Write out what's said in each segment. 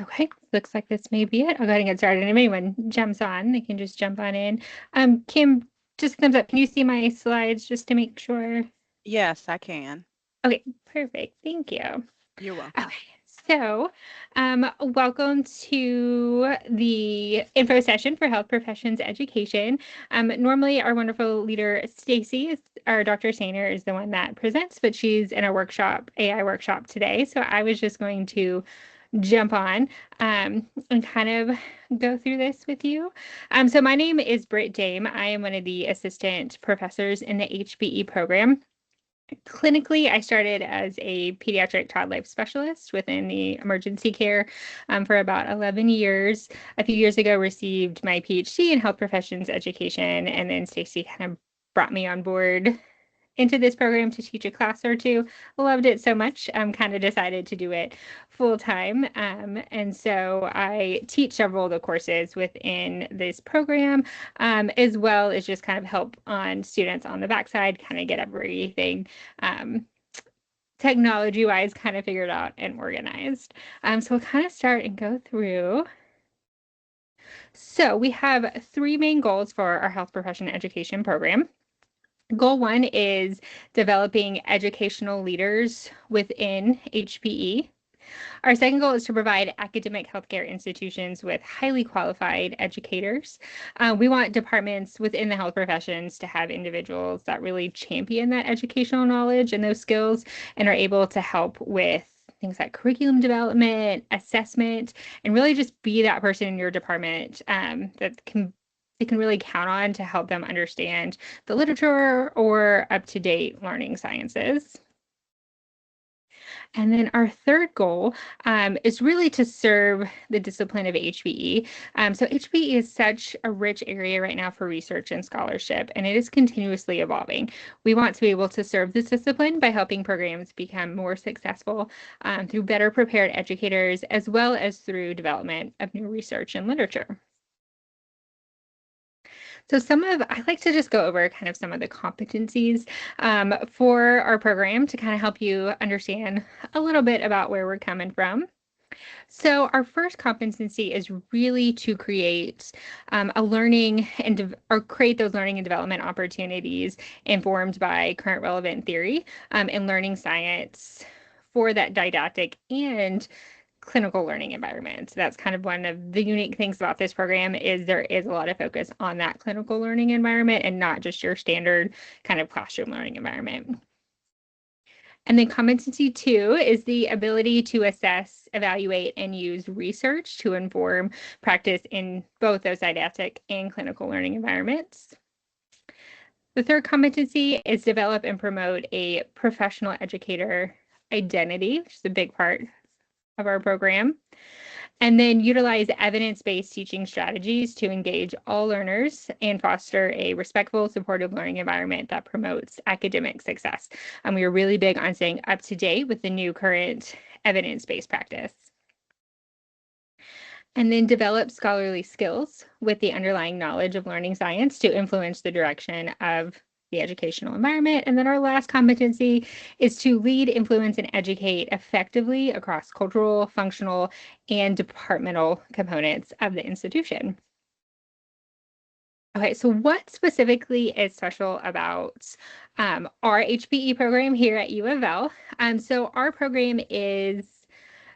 Okay, looks like this may be it. I'll go ahead and get started. And if anyone jumps on, they can just jump on in. Kim, just thumbs up. Can you see my slides just to make sure? Yes, I can. Okay, perfect. Thank you. You're welcome. Okay, so welcome to the info session for health professions education. Normally, our wonderful leader, Staci, our Dr. Saner, is the one that presents, but she's in a workshop, AI workshop today. So I was just going to jump on and kind of go through this with you. So my name is Britt Dame. I am one of the assistant professors in the HPE program. Clinically, I started as a pediatric child life specialist within the emergency care for about 11 years. A few years ago, received my PhD in health professions education, and then Staci kind of brought me on board into this program to teach a class or two. Loved it so much, kind of decided to do it full time. And so I teach several of the courses within this program, as well as just kind of help on students on the backside, kind of get everything technology wise kind of figured out and organized. So we'll kind of start and go through. So we have three main goals for our health profession education program. Goal one is developing educational leaders within HPE. Our second goal is to provide academic healthcare institutions with highly qualified educators. We want departments within the health professions to have individuals that really champion that educational knowledge and those skills and are able to help with things like curriculum development, assessment, and really just be that person in your department that they can really count on to help them understand the literature or up-to-date learning sciences. And then our third goal is really to serve the discipline of HPE. So HPE is such a rich area right now for research and scholarship, and it is continuously evolving. We want to be able to serve this discipline by helping programs become more successful through better prepared educators, as well as through development of new research and literature. So I like to just go over kind of some of the competencies for our program to kind of help you understand a little bit about where we're coming from. So our first competency is really to create a learning or create those learning and development opportunities informed by current relevant theory and learning science for that didactic and clinical learning environment. So that's kind of one of the unique things about this program is there is a lot of focus on that clinical learning environment and not just your standard kind of classroom learning environment. And then competency two is the ability to assess, evaluate, and use research to inform practice in both those didactic and clinical learning environments. The third competency is develop and promote a professional educator identity, which is a big part of our program. And then utilize evidence-based teaching strategies to engage all learners and foster a respectful, supportive learning environment that promotes academic success. And we are really big on staying up to date with the new current evidence-based practice. And then develop scholarly skills with the underlying knowledge of learning science to influence the direction of the educational environment. And then our last competency is to lead, influence, and educate effectively across cultural, functional, and departmental components of the institution. Okay, so what specifically is special about our HPE program here at UofL? So our program is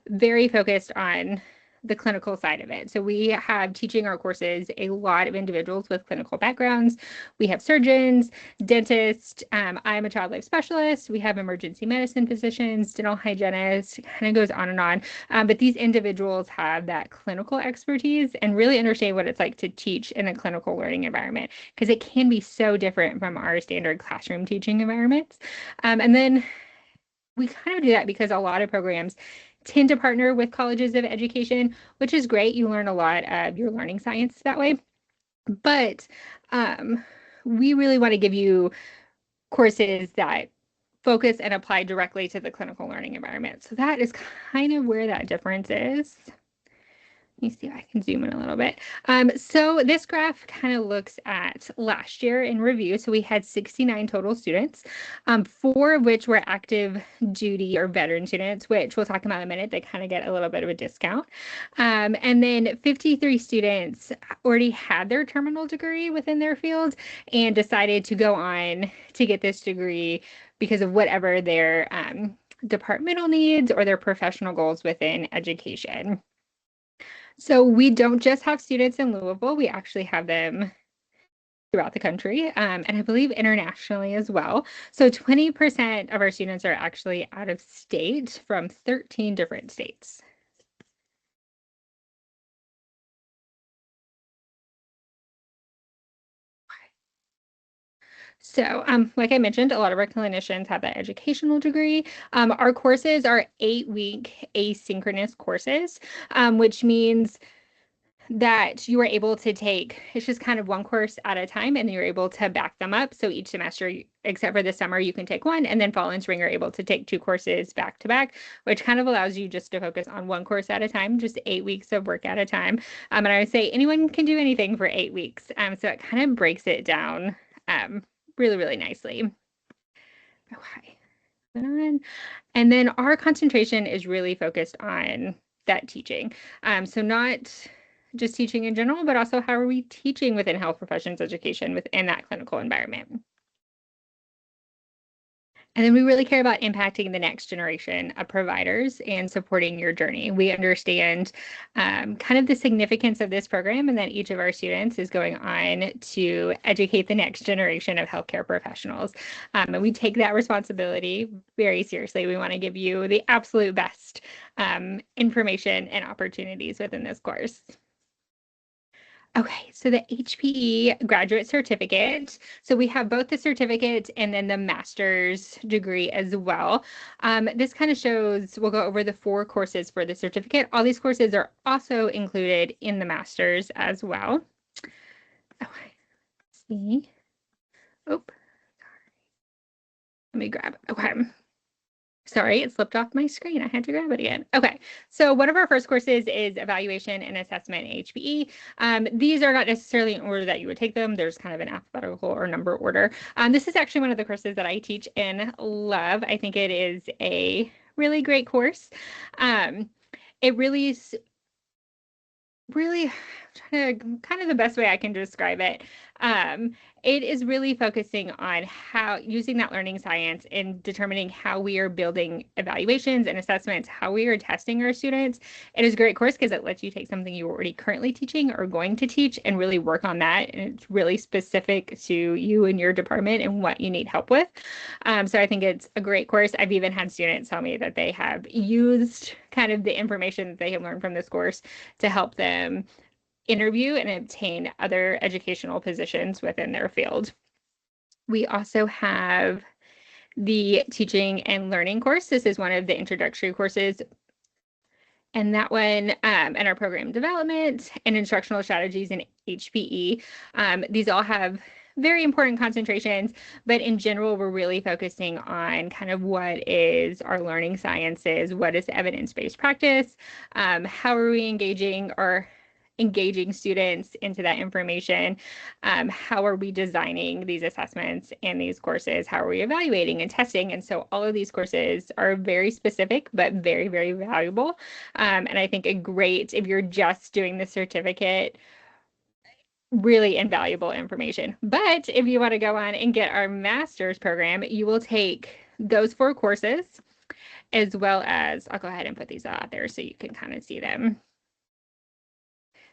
very focused on the clinical side of it. So we have teaching our courses a lot of individuals with clinical backgrounds. We have surgeons, dentists. I'm a child life specialist. We have emergency medicine physicians, dental hygienists, kind of goes on and on. But these individuals have that clinical expertise and really understand what it's like to teach in a clinical learning environment because it can be so different from our standard classroom teaching environments. And then we kind of do that because a lot of programs tend to partner with colleges of education, which is great. You learn a lot of your learning science that way. But we really want to give you courses that focus and apply directly to the clinical learning environment. So that is kind of where that difference is. Let me see if I can zoom in a little bit. So this graph kind of looks at last year in review. So we had 69 total students, 4 of which were active duty or veteran students, which we'll talk about in a minute. They kind of get a little bit of a discount. And then 53 students already had their terminal degree within their field and decided to go on to get this degree because of whatever their departmental needs or their professional goals within education. So we don't just have students in Louisville, we actually have them throughout the country, and I believe internationally as well. So 20% of our students are actually out of state from 13 different states. So, like I mentioned, a lot of our clinicians have that educational degree. Our courses are 8-week asynchronous courses, which means that you are able to take, it's just kind of one course at a time, and you're able to back them up. So each semester, except for the summer, you can take one, and then fall and spring, you're able to take 2 courses back to back, which kind of allows you just to focus on one course at a time, just 8 weeks of work at a time. And I would say anyone can do anything for 8 weeks. So it kind of breaks it down really, really nicely. Okay. And then our concentration is really focused on that teaching. So not just teaching in general, but also how are we teaching within health professions education within that clinical environment. And then we really care about impacting the next generation of providers and supporting your journey. We understand kind of the significance of this program and that each of our students is going on to educate the next generation of healthcare professionals. And we take that responsibility very seriously. We want to give you the absolute best information and opportunities within this course. Okay, so the HPE graduate certificate. So we have both the certificate and then the master's degree as well. This kind of shows, we'll go over the 4 courses for the certificate. All these courses are also included in the master's as well. Okay, let's see. Oh, let me grab it. Okay. Sorry, it slipped off my screen. I had to grab it again. Okay, so one of our first courses is Evaluation and Assessment HPE. These are not necessarily in order that you would take them. There's kind of an alphabetical or number order. This is actually one of the courses that I teach and love. I think it is a really great course. It really, I'm trying to, kind of the best way I can describe it. It is really focusing on how using that learning science and determining how we are building evaluations and assessments, how we are testing our students. It is a great course because it lets you take something you're already currently teaching or going to teach and really work on that. And it's really specific to you and your department and what you need help with. So I think it's a great course. I've even had students tell me that they have used kind of the information that they have learned from this course to help them interview and obtain other educational positions within their field. We also have the teaching and learning course. This is one of the introductory courses. And that one, and our program development and instructional strategies in HPE. These all have very important concentrations, but in general, we're really focusing on kind of what is our learning sciences, what is evidence-based practice, how are we engaging students into that information, how are we designing these assessments and these courses, how are we evaluating and testing. And so all of these courses are very specific, but very, very valuable. And I think a great, if you're just doing the certificate, really invaluable information. But if you want to go on and get our master's program, you will take those 4 courses, as well as, I'll go ahead and put these out there so you can kind of see them.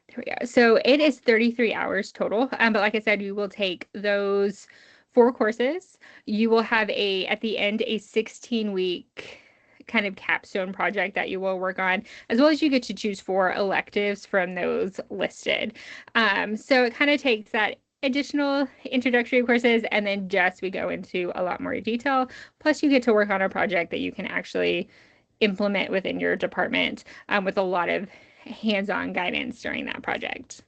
There we go. So it is 33 hours total. But like I said, you will take those 4 courses. You will have at the end, a 16-week kind of capstone project that you will work on, as well as you get to choose 4 electives from those listed. So it kind of takes that additional introductory courses, and then we go into a lot more detail. Plus you get to work on a project that you can actually implement within your department with a lot of hands-on guidance during that project.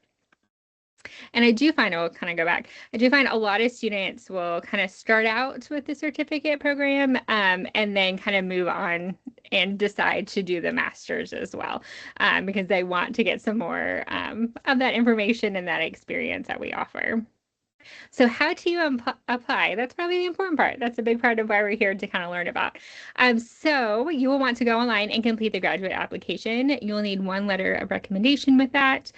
And I do find, I'll kind of go back, I do find a lot of students will kind of start out with the certificate program and then kind of move on and decide to do the master's as well because they want to get some more of that information and that experience that we offer. So how do you apply? That's probably the important part. That's a big part of why we're here to kind of learn about. So you will want to go online and complete the graduate application. You'll need one letter of recommendation with that.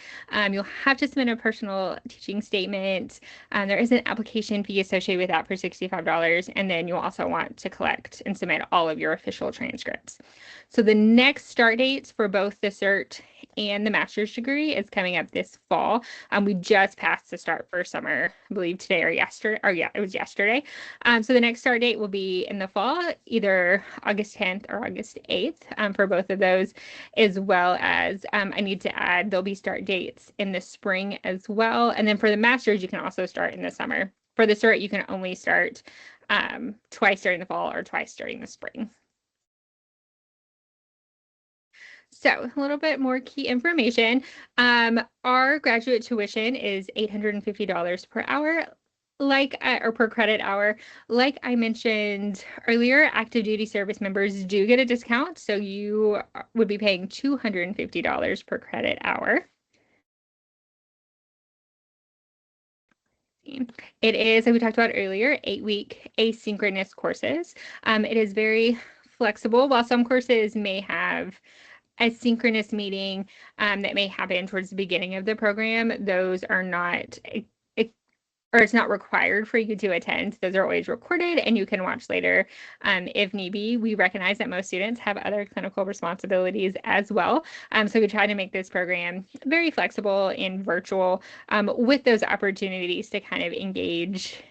You'll have to submit a personal teaching statement. There is an application fee associated with that for $65. And then you'll also want to collect and submit all of your official transcripts. So the next start dates for both the cert and the master's degree is coming up this fall. We just passed the start for summer, I believe today or yesterday, or yeah, it was yesterday. So the next start date will be in the fall, either August 10th or August 8th for both of those, as well as I need to add, there'll be start dates in the spring as well. And then for the master's, you can also start in the summer. For the cert, you can only start twice during the fall or twice during the spring. So a little bit more key information. Our graduate tuition is $850 per hour, or per credit hour. Like I mentioned earlier, active duty service members do get a discount. So you would be paying $250 per credit hour. It is, like we talked about earlier, 8-week asynchronous courses. It is very flexible. While some courses may have a synchronous meeting that may happen towards the beginning of the program, those are not, or it's not required for you to attend. Those are always recorded and you can watch later if need be. We recognize that most students have other clinical responsibilities as well. So we try to make this program very flexible and virtual with those opportunities to kind of engage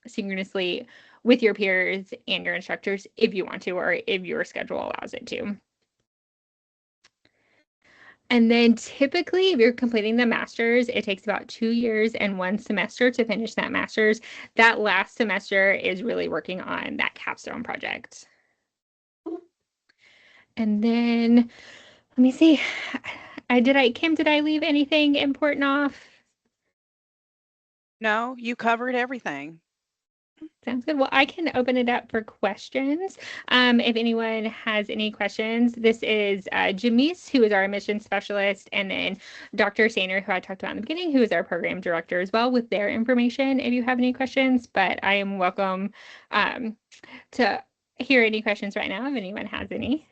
synchronously with your peers and your instructors if you want to, or if your schedule allows it to. And then typically, if you're completing the master's, it takes about 2 years and 1 semester to finish that master's. That last semester is really working on that capstone project. And then, let me see. Kim, did I leave anything important off? No, you covered everything. Sounds good. Well, I can open it up for questions. If anyone has any questions, this is Jamise, who is our admissions specialist, and then Dr. Saner, who I talked about in the beginning, who is our program director as well, with their information if you have any questions. But I am welcome to hear any questions right now if anyone has any.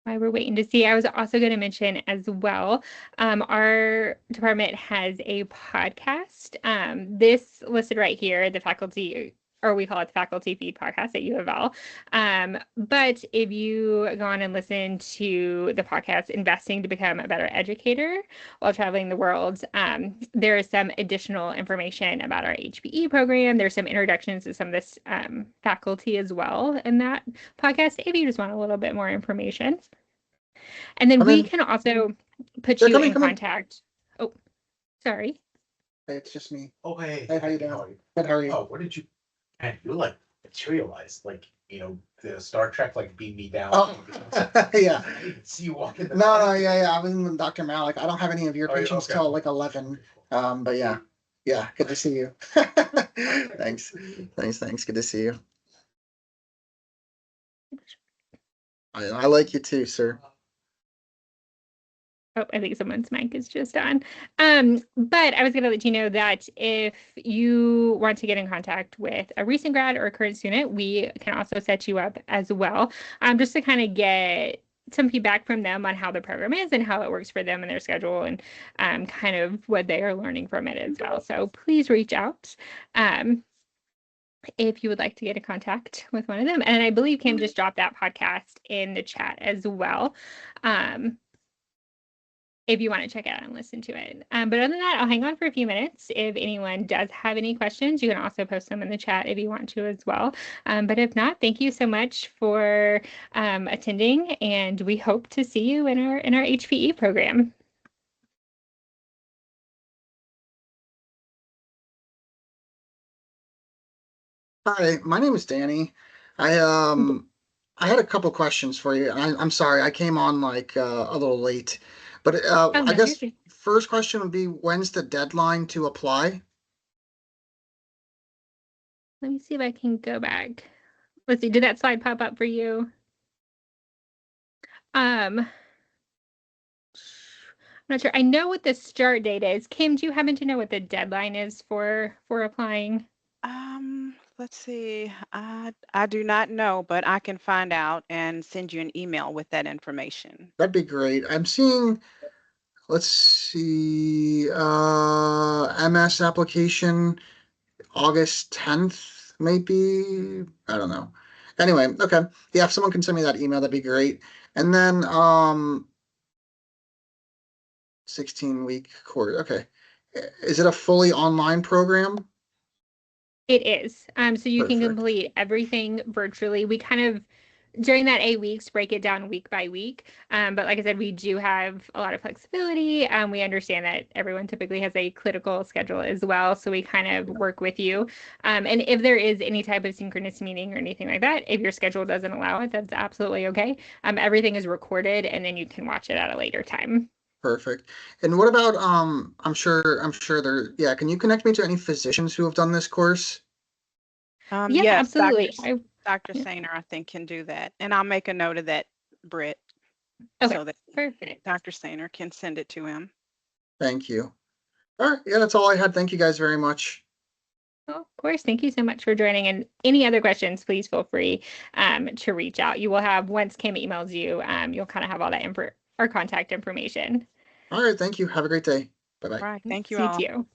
While we're waiting to see, I was also going to mention as well, our department has a podcast. This listed right here, the faculty, or we call it the Faculty Feed Podcast at UofL. But if you go on and listen to the podcast, Investing to Become a Better Educator While Traveling the World, there is some additional information about our HPE program. There's some introductions to some of this faculty as well in that podcast, if you just want a little bit more information. And then we can also put you in contact. Oh, sorry. Hey, it's just me. Oh, hey. Hey, how you doing? Good, how are you? Oh, what did you, man, you like materialized, like, the Star Trek, like beat me down. Oh, yeah. I didn't see you walking the. No, yeah. I was in Dr. Malik. I don't have any of your Oh, yeah, patients okay. till like 11. But yeah. Yeah, good to see you. Thanks. Good to see you. I like you too, sir. Oh, I think someone's mic is just on. But I was going to let you know that if you want to get in contact with a recent grad or a current student, we can also set you up as well, just to kind of get some feedback from them on how the program is and how it works for them and their schedule and kind of what they are learning from it as well. So please reach out if you would like to get in contact with one of them. And I believe Kim just dropped that podcast in the chat as well. If you want to check it out and listen to it. But other than that, I'll hang on for a few minutes. If anyone does have any questions, you can also post them in the chat if you want to as well. But if not, thank you so much for attending, and we hope to see you in our HPE program. Hi, my name is Danny. I I had a couple questions for you. I'm sorry, I came on like a little late, but Oh, I no, guess you're good. first question would be when's the deadline to apply? Let me see if I can go back. Let's see, did that slide pop up for you? I'm not sure. I know what the start date is. Kim, do you happen to know what the deadline is for applying? Let's see. I do not know, but I can find out and send you an email with that information. That'd be great. I'm seeing, let's see, MS application August 10th, maybe. I don't know. Anyway, okay. Yeah, if someone can send me that email, that'd be great. And then 16-week course. Okay. Is it a fully online program? It is. So you can Perfect. complete everything virtually. We kind of during that 8 weeks break it down week by week. But like I said, we do have a lot of flexibility. We understand that everyone typically has a clinical schedule as well, so we kind of work with you. And if there is any type of synchronous meeting or anything like that, if your schedule doesn't allow it, that's absolutely okay. Everything is recorded, and then you can watch it at a later time. Perfect. And what about I'm sure there yeah, can you connect me to any physicians who have done this course? Yeah, Yes, absolutely. Dr. Yeah. Saner, I think, can do that. And I'll make a note of that, Britt, Okay, so that perfect. Dr. Saner can send it to him. Thank you. All right, yeah, that's all I had. Thank you guys very much. Well, of course, thank you so much for joining. And any other questions, please feel free to reach out. You will have, once Kim emails you, you'll kind of have all that info, our contact information. All right, thank you. Have a great day. Bye-bye. All right. Thank you See all. you.